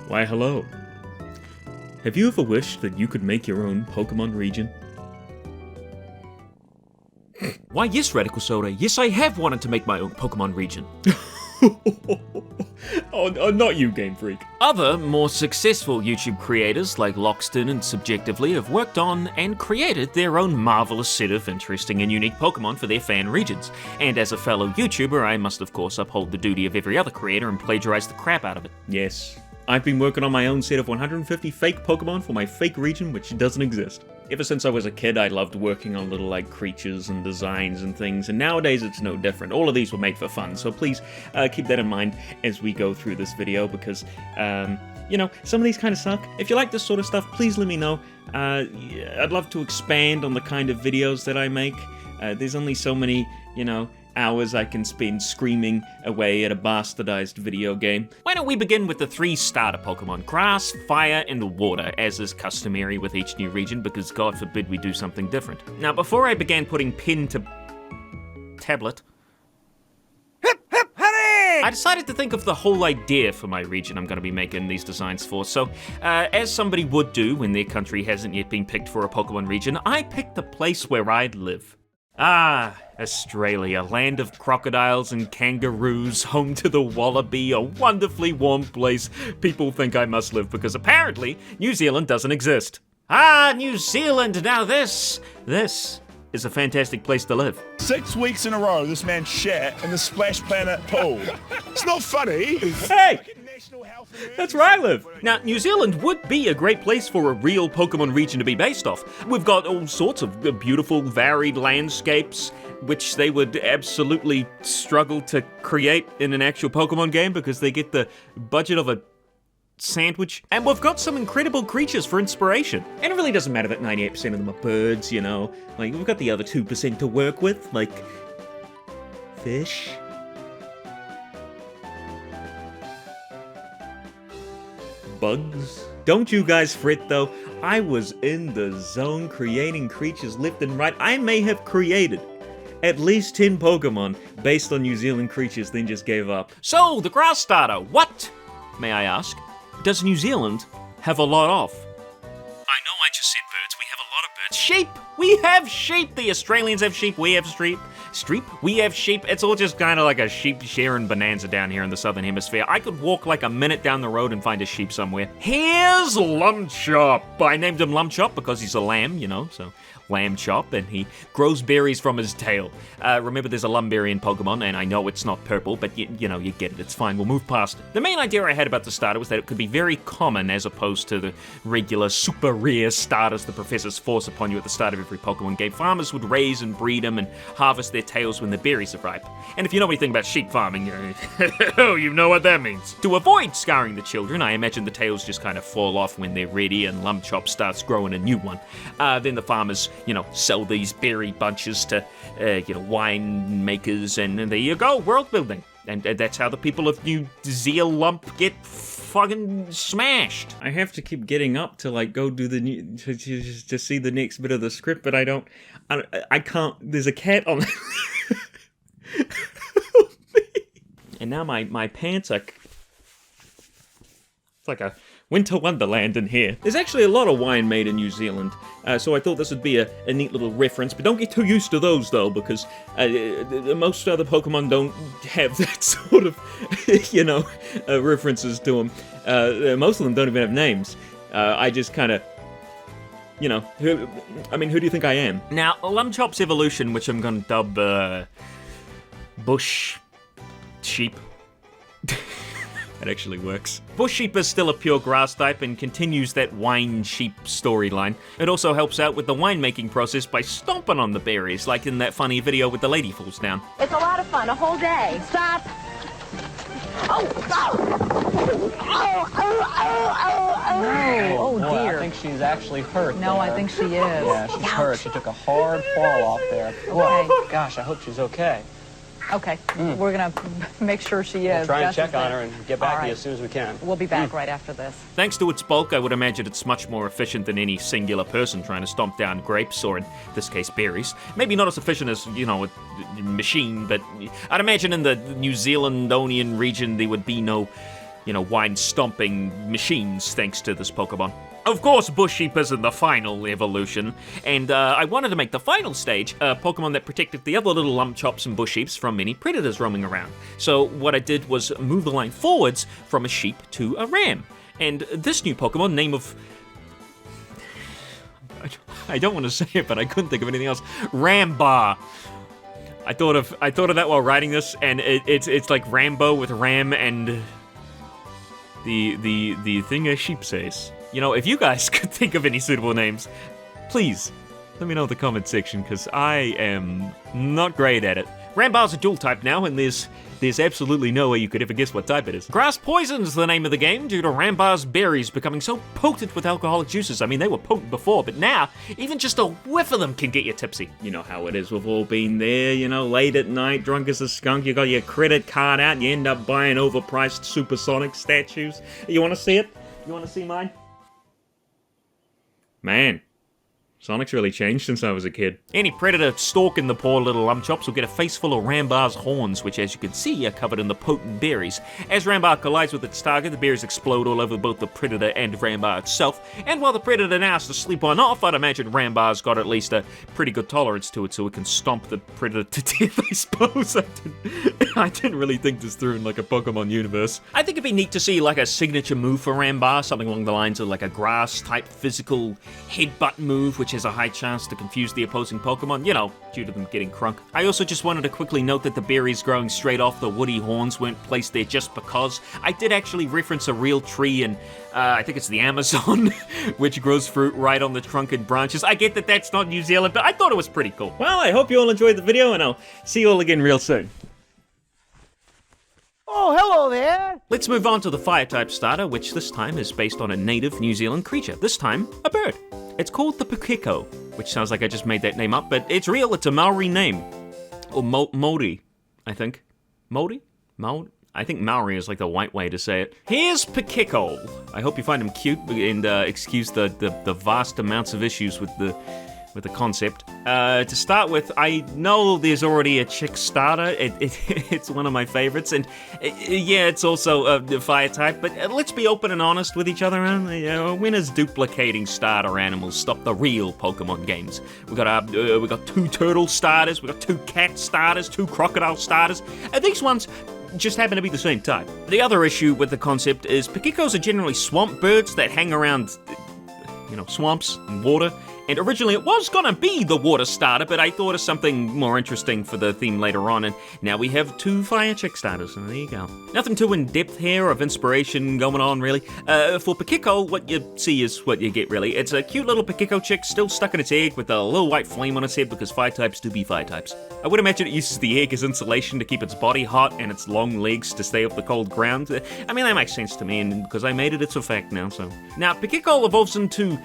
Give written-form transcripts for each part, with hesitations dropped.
Why, hello. Have you ever wished that you could make your own Pokémon Region? Why, yes, Radical Soda. Yes, I have wanted to make my own Pokémon Region. oh, not you, Game Freak. Other, more successful YouTube creators like Loxton and Subjectively have worked on and created their own marvelous set of interesting and unique Pokemon for their fan regions. And as a fellow YouTuber, I must of course uphold the duty of every other creator and plagiarize the crap out of it. Yes. I've been working on my own set of 150 fake Pokemon for my fake region, which doesn't exist. Ever since I was a kid, I loved working on little, creatures and designs and things, and nowadays it's no different. All of these were made for fun, so please keep that in mind as we go through this video, because, some of these kind of suck. If you like this sort of stuff, please let me know. I'd love to expand on the kind of videos that I make. There's only so many, hours I can spend screaming away at a bastardized video game. Why don't we begin with the 3 starter Pokemon, Grass, Fire, and Water, as is customary with each new region, because God forbid we do something different. Now, before I began putting pen to tablet, I decided to think of the whole idea for my region I'm going to be making these designs for. So, as somebody would do when their country hasn't yet been picked for a Pokemon region, I picked the place where I'd live. Ah, Australia, land of crocodiles and kangaroos, home to the wallaby, a wonderfully warm place people think I must live because apparently New Zealand doesn't exist. Ah, New Zealand, now this is a fantastic place to live. 6 weeks in a row, this man shat in the Splash Planet pool. It's not funny. Hey! That's where I live. Now, New Zealand would be a great place for a real Pokemon region to be based off. We've got all sorts of beautiful, varied landscapes, which they would absolutely struggle to create in an actual Pokemon game because they get the budget of a sandwich. And we've got some incredible creatures for inspiration. And it really doesn't matter that 98% of them are birds, we've got the other 2% to work with, like fish. Bugs. Don't you guys fret though, I was in the zone creating creatures left and right. I may have created at least 10 Pokemon based on New Zealand creatures, then just gave up. So, the grass starter, what, may I ask, does New Zealand have a lot of? I know I just said birds, we have a lot of birds. Sheep! We have sheep! The Australians have sheep, we have we have sheep. It's all just kind of like a sheep sharing bonanza down here in the southern hemisphere. I could walk like a minute down the road and find a sheep somewhere. Here's Lumchop. I named him Lumchop because he's a lamb, so Lamb Chop, and he grows berries from his tail. Remember, there's a Lumberry in Pokemon, and I know it's not purple, but you get it. It's fine. We'll move past it. The main idea I had about the starter was that it could be very common as opposed to the regular super rare starters the professors force upon you at the start of every Pokemon game. Farmers would raise and breed them and harvest their tails when the berries are ripe. And if you know anything about sheep farming, you know what that means. To avoid scarring the children, I imagine the tails just kind of fall off when they're ready and Lumchop starts growing a new one. Then the farmers sell these berry bunches to, wine makers, and there you go, world building. And that's how the people of New Zealand get fucking smashed. I have to keep getting up to go do the to see the next bit of the script, but I can't. There's a cat on. And now my pants are. It's like a winter wonderland in here. There's actually a lot of wine made in New Zealand, so I thought this would be a neat little reference, but don't get too used to those though, because most other Pokemon don't have that sort of, references to them. Most of them don't even have names. I just kind of, who do you think I am? Now, Lumchop's evolution, which I'm going to dub, Bush Sheep. It actually works. Bush Sheep is still a pure grass type and continues that wine sheep storyline. It also helps out with the winemaking process by stomping on the berries, like in that funny video with the lady falls down. It's a lot of fun, a whole day. Stop! Oh dear. I think she's actually hurt. No, there. I think she is. Yeah, she's hurt. She took a hard fall off there. Well, gosh, I hope she's okay. Okay, we're going to make sure she is. We'll try and check on her and get back to you as soon as we can. We'll be back right after this. Thanks to its bulk, I would imagine it's much more efficient than any singular person trying to stomp down grapes, or in this case, berries. Maybe not as efficient as, a machine, but I'd imagine in the New Zealandonian region there would be no, wine-stomping machines thanks to this Pokemon. Of course, Bush Sheep isn't the final evolution, and I wanted to make the final stage a Pokemon that protected the other little Lumpchops and Bush Sheeps from any predators roaming around. So what I did was move the line forwards from a sheep to a ram. And this new Pokemon, name of... I don't want to say it, but I couldn't think of anything else. Rambar. I thought of that while writing this, and it's like Rambo with Ram and the thing a sheep says. If you guys could think of any suitable names, please let me know in the comment section, because I am not great at it. Rambar's a dual type now, and there's absolutely no way you could ever guess what type it is. Grass Poison's the name of the game due to Rambar's berries becoming so potent with alcoholic juices. I mean, they were potent before, but now, even just a whiff of them can get you tipsy. You know how it is, we've all been there, late at night, drunk as a skunk, you got your credit card out, and you end up buying overpriced supersonic statues. You want to see it? You want to see mine? Man, Sonic's really changed since I was a kid. Any predator stalking the poor little Lumpchops will get a face full of Rambar's horns, which, as you can see, are covered in the potent berries. As Rambar collides with its target, the berries explode all over both the predator and Rambar itself. And while the predator now has to sleep one off, I'd imagine Rambar's got at least a pretty good tolerance to it, so it can stomp the predator to death, I suppose. I didn't really think this through in like a Pokemon universe. I think it'd be neat to see like a signature move for Rambar, something along the lines of like a grass-type physical headbutt move, which has a high chance to confuse the opposing Pokemon, due to them getting crunk. I also just wanted to quickly note that the berries growing straight off the woody horns weren't placed there just because. I did actually reference a real tree in, I think it's the Amazon, which grows fruit right on the trunk and branches. I get that that's not New Zealand, but I thought it was pretty cool. Well, I hope you all enjoyed the video, and I'll see you all again real soon. Oh, hello there! Let's move on to the Fire-type starter, which this time is based on a native New Zealand creature. This time, a bird. It's called the Pukeko, which sounds like I just made that name up, but it's real. It's a Maori name. Or Maori, I think. Maori? Maori? I think Maori is like the white way to say it. Here's Pukeko. I hope you find him cute, and excuse the vast amounts of issues with the concept. To start with, I know there's already a chick starter. It's one of my favorites, and yeah, it's also a fire type, but let's be open and honest with each other. When has duplicating starter animals stopped the real Pokemon games? We got 2 turtle starters, we got 2 cat starters, 2 crocodile starters, and these ones just happen to be the same type. The other issue with the concept is Pukekos are generally swamp birds that hang around, swamps and water. And originally it was gonna be the water starter, but I thought of something more interesting for the theme later on, and now we have 2 fire chick starters, so there you go. Nothing too in-depth here of inspiration going on, really. For Pukeko, what you see is what you get, really. It's a cute little Pukeko chick still stuck in its egg with a little white flame on its head, because fire types do be fire types. I would imagine it uses the egg as insulation to keep its body hot and its long legs to stay off the cold ground. I mean, that makes sense to me, and because I made it, it's a fact now, so. Now, Pukeko evolves into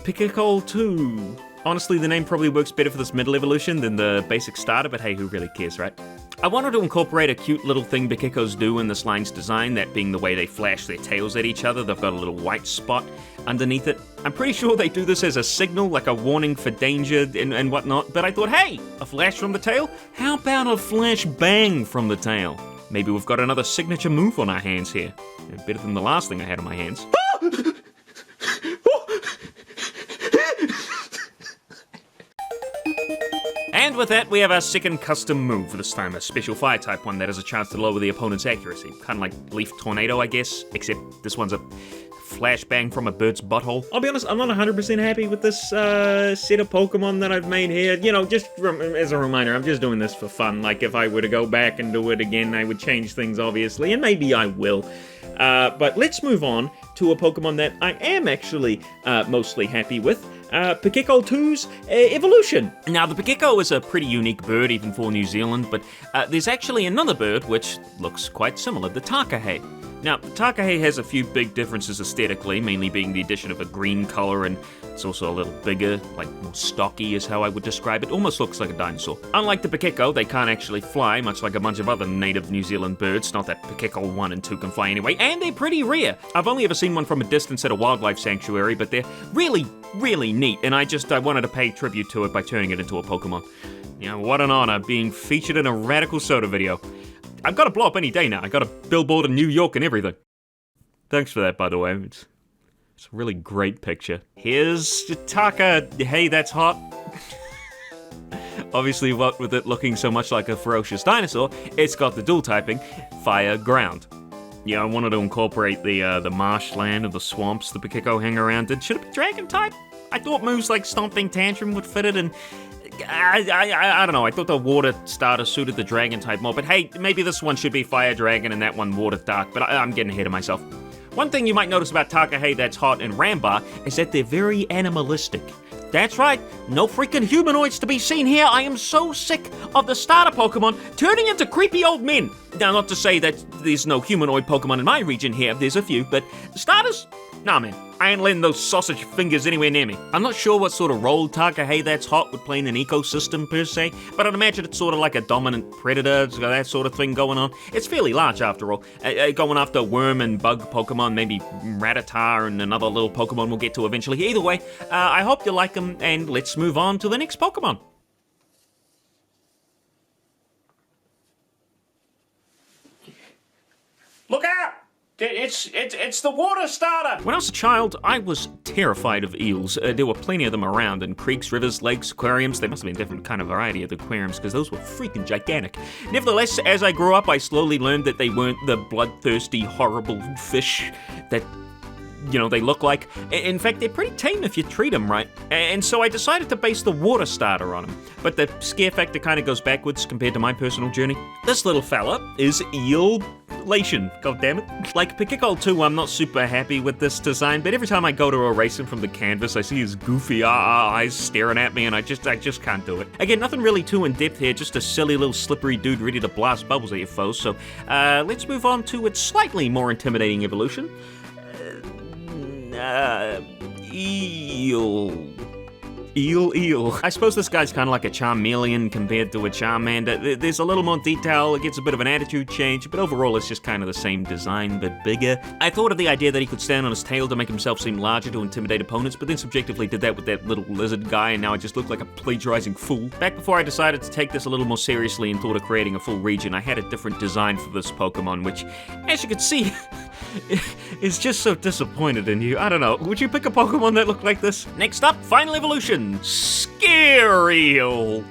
Pukeko 2. Honestly, the name probably works better for this middle evolution than the basic starter, but hey, who really cares, right? I wanted to incorporate a cute little thing Pukekos do in this line's design, that being the way they flash their tails at each other. They've got a little white spot underneath it. I'm pretty sure they do this as a signal, like a warning for danger and whatnot, but I thought, hey, a flash from the tail? How about a flash bang from the tail? Maybe we've got another signature move on our hands here. Better than the last thing I had on my hands. And with that, we have our second custom move, this time a special fire-type one that has a chance to lower the opponent's accuracy. Kind of like Leaf Tornado, I guess, except this one's a flashbang from a bird's butthole. I'll be honest, I'm not 100% happy with this set of Pokemon that I've made here. Just as a reminder, I'm just doing this for fun. Like, if I were to go back and do it again, I would change things, obviously, and maybe I will. But let's move on to a Pokemon that I am actually mostly happy with. Pukeko 2's evolution. Now, the Pukeko is a pretty unique bird, even for New Zealand, but there's actually another bird which looks quite similar, the Takahe. Now, the Takahe has a few big differences aesthetically, mainly being the addition of a green color, and it's also a little bigger, like more stocky is how I would describe it. Almost looks like a dinosaur. Unlike the Pukeko, they can't actually fly, much like a bunch of other native New Zealand birds. Not that Pukeko 1 and 2 can fly anyway, and they're pretty rare. I've only ever seen one from a distance at a wildlife sanctuary, but they're really, really neat, and I wanted to pay tribute to it by turning it into a Pokemon. What an honor, being featured in a Radical Soda video. I've got to blow up any day now. I got a billboard in New York and everything. Thanks for that, by the way. It's a really great picture. Here's Taka. Hey, that's hot. Obviously, what with it looking so much like a ferocious dinosaur, it's got the dual typing, fire, ground. Yeah, I wanted to incorporate the marshland or the swamps the Pikiko hang around in. Should it be dragon type? I thought moves like Stomping Tantrum would fit it, and I don't know. I thought the water starter suited the dragon type more, but hey, maybe this one should be fire dragon and that one water dark, but I'm getting ahead of myself. One thing you might notice about Takahei That's Hot and Rambar is that they're very animalistic. That's right, no freaking humanoids to be seen here. I am so sick of the starter Pokemon turning into creepy old men. Now, not to say that there's no humanoid Pokemon in my region here, there's a few, but starters? Nah, man, I ain't letting those sausage fingers anywhere near me. I'm not sure what sort of role Takahei That's Hot would play in an ecosystem per se, but I'd imagine it's sort of like a dominant predator, it's got that sort of thing going on. It's fairly large after all, going after worm and bug Pokemon, maybe Rattata and another little Pokemon we'll get to eventually. Either way, I hope you like them, and let's move on to the next Pokemon. Look out! It's the water starter! When I was a child, I was terrified of eels. There were plenty of them around in creeks, rivers, lakes, aquariums. There must have been a different kind of variety of the aquariums because those were freaking gigantic. Nevertheless, as I grew up, I slowly learned that they weren't the bloodthirsty, horrible fish that they look like. In fact, they're pretty tame if you treat them right. And so I decided to base the water starter on them. But the scare factor kind of goes backwards compared to my personal journey. This little fella is Eel-lation, goddammit. Like Pikiko 2, I'm not super happy with this design, but every time I go to erase him from the canvas, I see his goofy eyes staring at me, and I just can't do it. Again, nothing really too in-depth here, just a silly little slippery dude ready to blast bubbles at your foes. So let's move on to its slightly more intimidating evolution. Eel. I suppose this guy's kind of like a Charmeleon compared to a Charmander. There's a little more detail, it gets a bit of an attitude change, but overall it's just kind of the same design, but bigger. I thought of the idea that he could stand on his tail to make himself seem larger to intimidate opponents, but then subjectively did that with that little lizard guy, and now I just look like a plagiarizing fool. Back before I decided to take this a little more seriously and thought of creating a full region, I had a different design for this Pokemon, which, as you can see, is just so disappointed in you. I don't know, would you pick a Pokemon that looked like this? Next up, final evolution. Scare-Eel.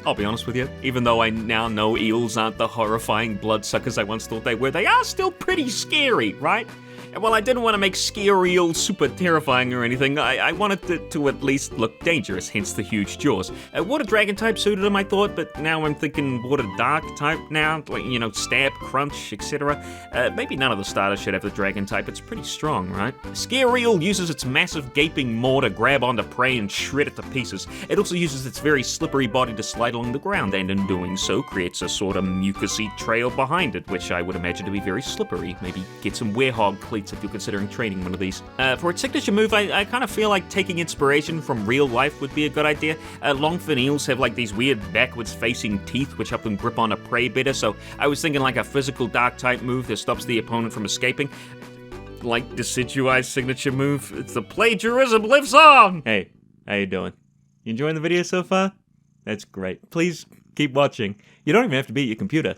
I'll be honest with you, even though I now know eels aren't the horrifying bloodsuckers I once thought they were, they are still pretty scary, right? And while I didn't want to make Scare-Eel super terrifying or anything, I wanted it to at least look dangerous, hence the huge jaws. Water Dragon type suited him, I thought, but now I'm thinking Water Dark type now, like, Stab, Crunch, etc. Maybe none of the starters should have the Dragon type, it's pretty strong, right? Scare-Eel uses its massive gaping maw to grab onto prey and shred it to pieces. It also uses its very slippery body to slide along the ground, and in doing so, creates a sort of mucousy trail behind it, which I would imagine to be very slippery. Maybe get some werehog cleats if you're considering training one of these. For its signature move, I kind of feel like taking inspiration from real life would be a good idea. Longfin eels have like these weird backwards facing teeth which help them grip on a prey better, so I was thinking like a physical dark type move that stops the opponent from escaping. Like Decidueye's signature move. It's the plagiarism lives on! Hey, how you doing? You enjoying the video so far? That's great. Please keep watching. You don't even have to be at your computer,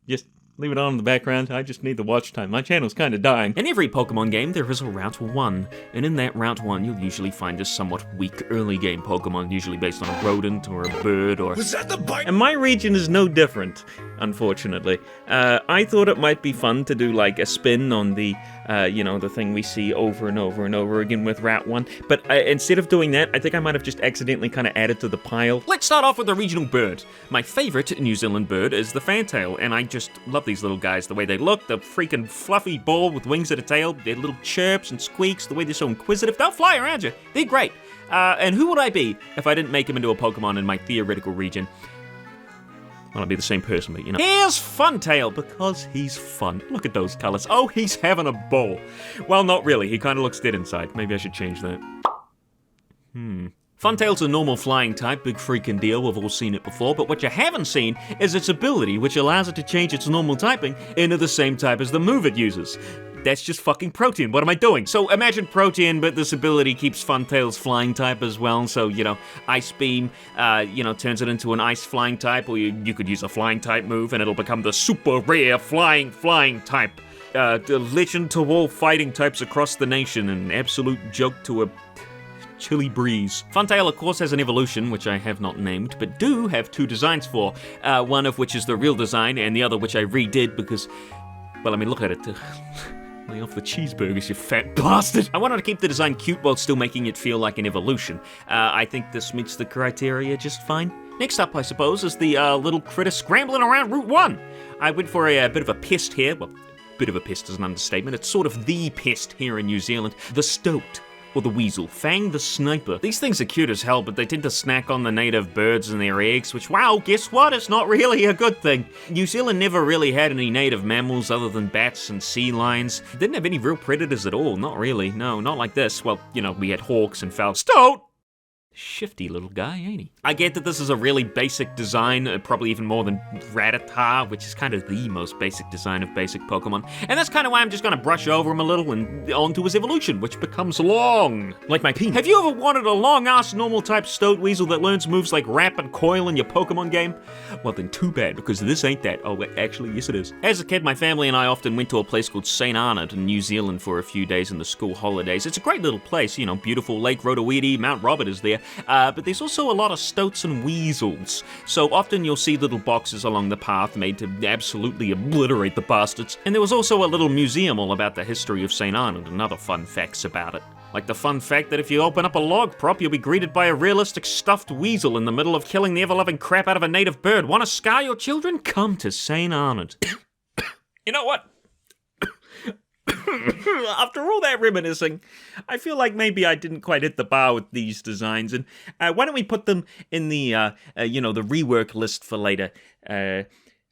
Just leave it on in the background. I just need the watch time. My channel's kind of dying. In every Pokemon game, there is a Route 1, and in that Route 1, you'll usually find a somewhat weak early game Pokemon, usually based on a rodent or a bird or... Was that the bite? And my region is no different, unfortunately. I thought it might be fun to do like a spin on the, the thing we see over and over and over again with Route 1, but instead of doing that, I think I might have just accidentally kind of added to the pile. Let's start off with the regional bird. My favorite New Zealand bird is the fantail, and I just love these little guys, the way they look, the freaking fluffy ball with wings at a tail, their little chirps and squeaks, the way they're so inquisitive, they'll fly around you. They're great. And who would I be if I didn't make him into a Pokemon in my theoretical region? Well, I'd be the same person, but Here's Funtail, because he's fun. Look at those colors. Oh, he's having a ball. Well, not really. He kind of looks dead inside. Maybe I should change that. Funtail's a normal flying type, big freaking deal, we've all seen it before, but what you haven't seen is its ability, which allows it to change its normal typing into the same type as the move it uses. That's just fucking Protean. What am I doing? So imagine Protean, but this ability keeps Funtail's flying type as well. So, Ice Beam, turns it into an ice flying type, or you could use a flying type move and it'll become the super rare flying type. The legend to all fighting types across the nation, an absolute joke to a chilly breeze. Funtail, of course, has an evolution, which I have not named, but do have 2 designs for. One of which is the real design, and the other which I redid because, well, I mean, look at it. Lay off the cheeseburgers, you fat bastard. I wanted to keep the design cute while still making it feel like an evolution. I think this meets the criteria just fine. Next up, I suppose, is the little critter scrambling around Route 1. I went for a bit of a pest here. Well, bit of a pest is an understatement. It's sort of the pest here in New Zealand. The stoat. Or the weasel. Fang the sniper. These things are cute as hell, but they tend to snack on the native birds and their eggs, which, wow, guess what? It's not really a good thing. New Zealand never really had any native mammals other than bats and sea lions. Didn't have any real predators at all. Not really. No, not like this. Well, we had hawks and fowl. Stoat! Shifty little guy, ain't he? I get that this is a really basic design, probably even more than Rattata, which is kind of the most basic design of basic Pokemon. And that's kind of why I'm just going to brush over him a little and onto his evolution, which becomes long. Like my penis. Have you ever wanted a long-ass normal-type Stoat Weasel that learns moves like Wrap and Coil in your Pokemon game? Well, then too bad, because this ain't that. Oh, actually, yes it is. As a kid, my family and I often went to a place called St. Arnaud in New Zealand for a few days in the school holidays. It's a great little place, beautiful Lake Rotowedi, Mount Robert is there. But there's also a lot of stoats and weasels. So often you'll see little boxes along the path made to absolutely obliterate the bastards. And there was also a little museum all about the history of St. Arnaud and other fun facts about it. Like the fun fact that if you open up a log prop, you'll be greeted by a realistic stuffed weasel in the middle of killing the ever-loving crap out of a native bird. Want to scar your children? Come to St. Arnaud. You know what? After all that reminiscing, I feel like maybe I didn't quite hit the bar with these designs, and why don't we put them in the, the rework list for later?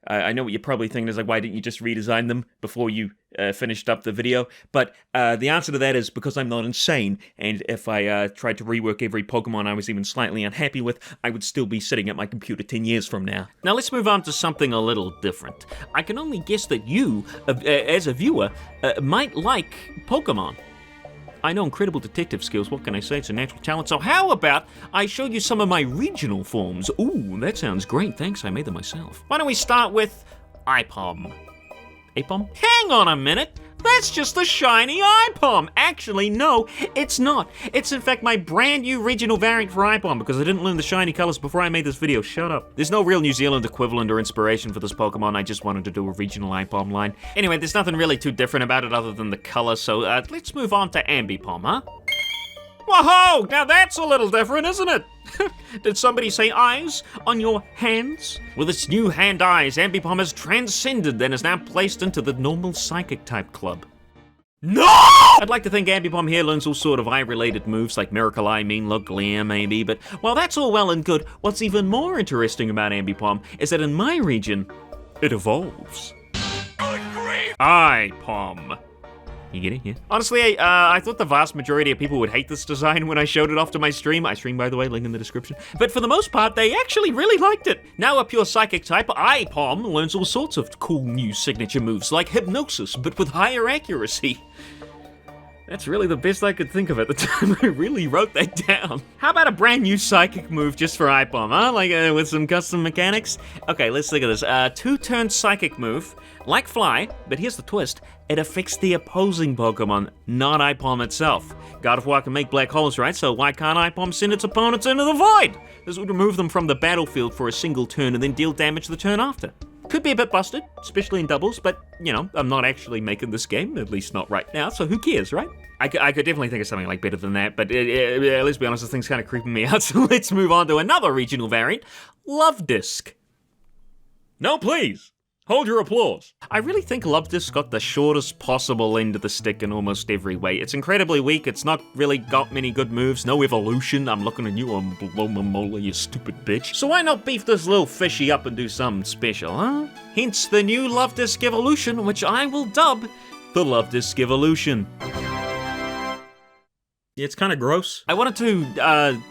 I know what you're probably thinking is like, why didn't you just redesign them before you finished up the video? But the answer to that is because I'm not insane, and if I tried to rework every Pokemon I was even slightly unhappy with, I would still be sitting at my computer 10 years from now. Now let's move on to something a little different. I can only guess that you, as a viewer, might like Pokemon. I know incredible detective skills, what can I say, it's a natural talent. So how about I show you some of my regional forms? Ooh, that sounds great, thanks, I made them myself. Why don't we start with Ipom? Apom? Hang on a minute, that's just a shiny Ipom. Actually, no, it's not. It's in fact my brand new regional variant for Ipom because I didn't learn the shiny colors before I made this video. Shut up. There's no real New Zealand equivalent or inspiration for this Pokemon. I just wanted to do a regional Ipom line. Anyway, there's nothing really too different about it other than the color, so let's move on to Ambipom, huh? Whoa, now that's a little different, isn't it? Did somebody say eyes on your hands? With its new hand eyes, Ambipom has transcended and is now placed into the normal psychic type club. No! I'd like to think Ambipom here learns all sort of eye-related moves like Miracle Eye, Mean Look, Glare maybe, but while that's all well and good, what's even more interesting about Ambipom is that in my region, it evolves. Good grief! Ipom. You get it? Yeah. Honestly, I thought the vast majority of people would hate this design when I showed it off to my stream. I stream, by the way, link in the description. But for the most part, they actually really liked it. Now a pure psychic type, Ipom learns all sorts of cool new signature moves, like Hypnosis, but with higher accuracy. That's really the best I could think of at the time. I really wrote that down. How about a brand new psychic move just for Ipom, huh? Like with some custom mechanics? Okay, let's look at this. Two-turn psychic move, like Fly, but here's the twist. It affects the opposing Pokemon, not Ipom itself. God of War can make black holes, right? So why can't Ipom send its opponents into the void? This would remove them from the battlefield for a single turn and then deal damage the turn after. Could be a bit busted, especially in doubles, but, I'm not actually making this game, at least not right now, so who cares, right? I could definitely think of something like better than that, but let's be honest, this thing's kind of creeping me out, so let's move on to another regional variant, Love Disc. No, please! Hold your applause. I really think Love Disc got the shortest possible end of the stick in almost every way. It's incredibly weak, it's not really got many good moves, no evolution. I'm looking at you, Mola, you stupid bitch. So why not beef this little fishy up and do something special, huh? Hence the new Love Disc evolution, which I will dub the Love Disc Evolution. It's kind of gross. I wanted to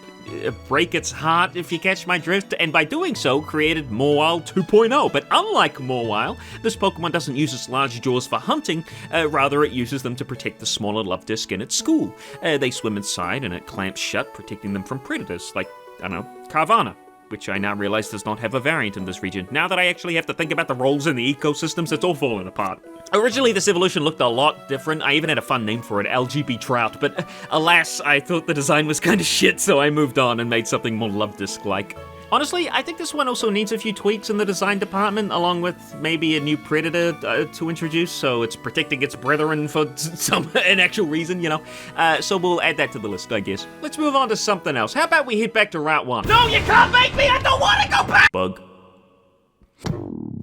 break its heart, if you catch my drift, and by doing so, created Mawile 2.0. But unlike Mawile, this Pokemon doesn't use its large jaws for hunting, rather it uses them to protect the smaller love disc in its school. They swim inside and it clamps shut, protecting them from predators, like, I don't know, Carvana, which I now realize does not have a variant in this region. Now that I actually have to think about the roles in the ecosystems, it's all falling apart. Originally, this evolution looked a lot different. I even had a fun name for it, LGB Trout, but alas, I thought the design was kind of shit, so I moved on and made something more Love Disc-like. Honestly, I think this one also needs a few tweaks in the design department, along with maybe a new predator to introduce, so it's protecting its brethren for an actual reason, you know? So we'll add that to the list, I guess. Let's move on to something else. How about we head back to Route 1? No, you can't make me! I don't want to go back! Bug.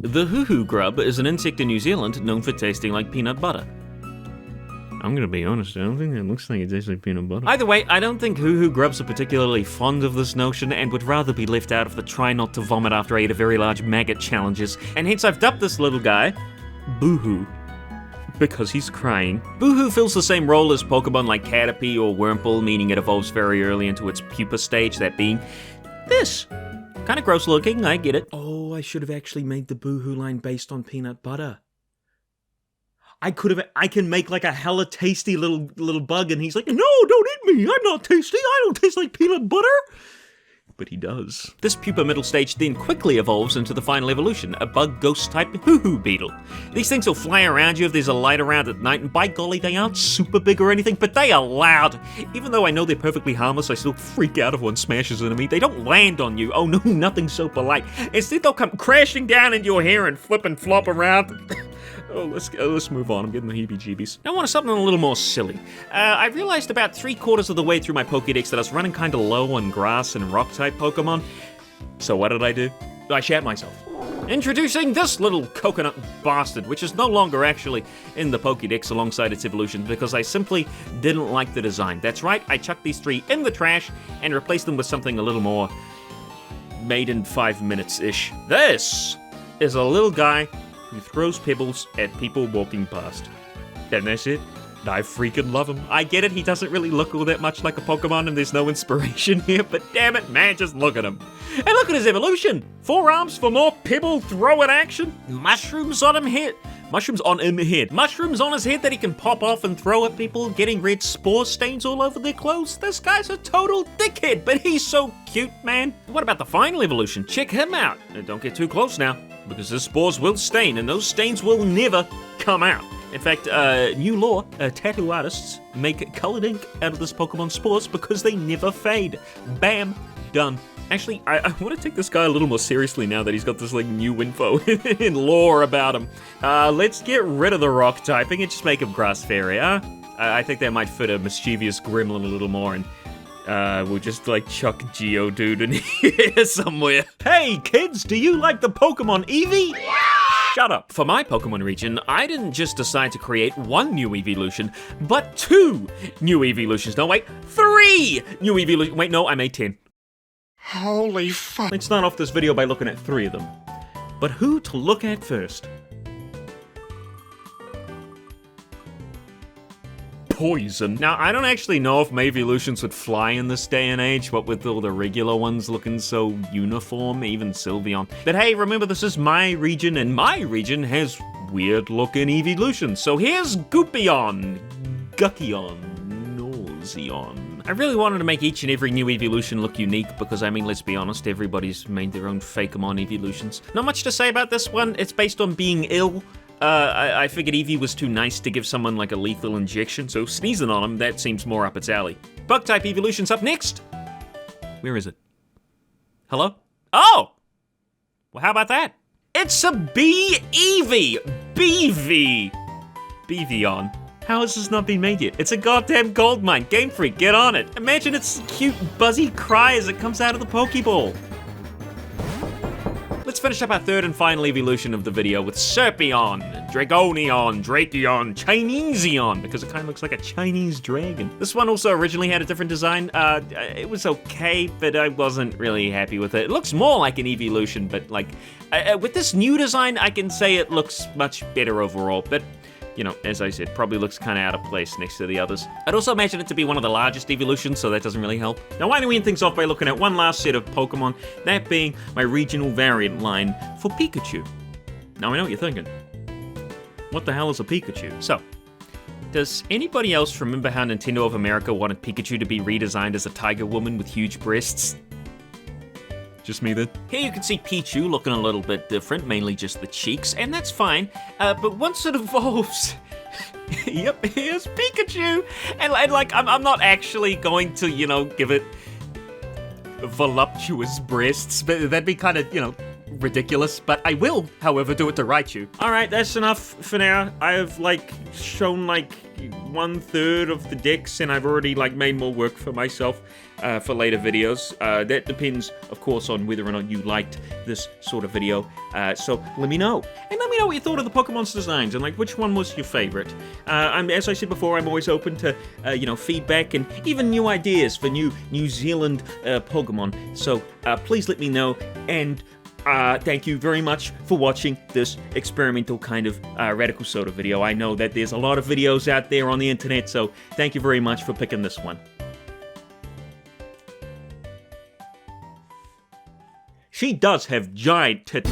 The hoo-hoo grub is an insect in New Zealand known for tasting like peanut butter. I'm gonna be honest, I don't think it looks like it tastes like peanut butter. Either way, I don't think hoo-hoo grubs are particularly fond of this notion and would rather be left out of the try not to vomit after I ate a very large maggot challenges, and hence I've dubbed this little guy Boo-hoo, because he's crying. Boo-hoo fills the same role as Pokemon like Caterpie or Wurmple, meaning it evolves very early into its pupa stage, that being this. Kinda gross looking, I get it. Oh, I should have actually made the Boo-hoo line based on peanut butter. I can make like a hella tasty little bug, and he's like, no, don't eat me, I'm not tasty, I don't taste like peanut butter. But he does. This pupa middle stage then quickly evolves into the final evolution, a bug ghost type hoo-hoo beetle. These things will fly around you if there's a light around at night, and by golly, they aren't super big or anything, but they are loud. Even though I know they're perfectly harmless, I still freak out if one smashes into me. They don't land on you. Oh no, nothing so polite. Instead, they'll come crashing down into your hair and flip and flop around. Oh, let's move on. I'm getting the heebie-jeebies. I want something a little more silly. I realized about 3/4 of the way through my Pokédex that I was running kind of low on grass and rock-type Pokemon. So what did I do? I shat myself. Introducing this little coconut bastard, which is no longer actually in the Pokédex alongside its evolution because I simply didn't like the design. That's right, I chucked these 3 in the trash and replaced them with something a little more made in 5 minutes-ish. This is a little guy who throws pebbles at people walking past. And that's it. I freaking love him. I get it, he doesn't really look all that much like a Pokemon and there's no inspiration here, but damn it, man, just look at him. And look at his evolution! 4 arms for more pebble throwing action. Mushrooms on him head. Mushrooms on him head. Mushrooms on his head that he can pop off and throw at people, getting red spore stains all over their clothes. This guy's a total dickhead, but he's so cute, man. What about the final evolution? Check him out. Don't get too close now, because the spores will stain, and those stains will never come out. In fact, new law, tattoo artists make colored ink out of this Pokemon spores because they never fade. Bam, done. Actually, I want to take this guy a little more seriously now that he's got this, like, new info and lore about him. Let's get rid of the rock typing and just make him grass fairy, huh? I think that might fit a mischievous gremlin a little more, and we'll just, like, chuck Geodude in here somewhere. Hey, kids, do you like the Pokemon Eevee? Yeah! Shut up. For my Pokemon region, I didn't just decide to create 1 new evolution, but 2 new evolutions. No, wait, 3 new evolutions. Wait, no, I made 10. Holy fuck. Let's start off this video by looking at 3 of them. But who to look at first? Poison. Now, I don't actually know if evolutions would fly in this day and age, what with all the regular ones looking so uniform, even Sylveon. But hey, remember this is my region, and my region has weird-looking evolutions. So here's Goopion, Guckion, Nauseon. I really wanted to make each and every new evolution look unique because, I mean, let's be honest, everybody's made their own Fakemon evolutions. Not much to say about this one. It's based on being ill. I figured Eevee was too nice to give someone like a lethal injection, so sneezing on him, that seems more up its alley. Bug-type evolution's up next! Where is it? Hello? Oh! Well, how about that? It's a Bee-Eevee! BV! Bevion. How has this not been made yet? It's a goddamn gold mine. Game Freak, get on it. Imagine its cute, buzzy cry as it comes out of the Pokeball. Let's finish up our 3rd and final evolution of the video with Serpion, Dragonion, Drakion, Chineseon, because it kind of looks like a Chinese dragon. This one also originally had a different design. It was okay, but I wasn't really happy with it. It looks more like an evolution, but like, with this new design, I can say it looks much better overall, but you know, as I said, probably looks kind of out of place next to the others. I'd also imagine it to be one of the largest evolutions, so that doesn't really help. Now, why don't we end things off by looking at one last set of Pokemon, that being my regional variant line for Pikachu. Now, I know what you're thinking. What the hell is a Pikachu? So, does anybody else remember how Nintendo of America wanted Pikachu to be redesigned as a tiger woman with huge breasts? Just me then? Here you can see Pichu looking a little bit different, mainly just the cheeks, and that's fine. But once it evolves, yep, here's Pikachu. And like, I'm not actually going to, you know, give it voluptuous breasts, but that'd be kind of, you know, ridiculous. But I will, however, do it to Raichu. All right, that's enough for now. I have like shown like 1/3 of the decks, and I've already like made more work for myself for later videos. That depends, of course, on whether or not you liked this sort of video. So let me know, and let me know what you thought of the Pokemon's designs and like which one was your favorite. As I said before, I'm always open to you know, feedback and even new ideas for New Zealand Pokemon. So please let me know, and thank you very much for watching this experimental kind of Radical Soda video. I know that there's a lot of videos out there on the internet, so thank you very much for picking this one. She does have giant tits.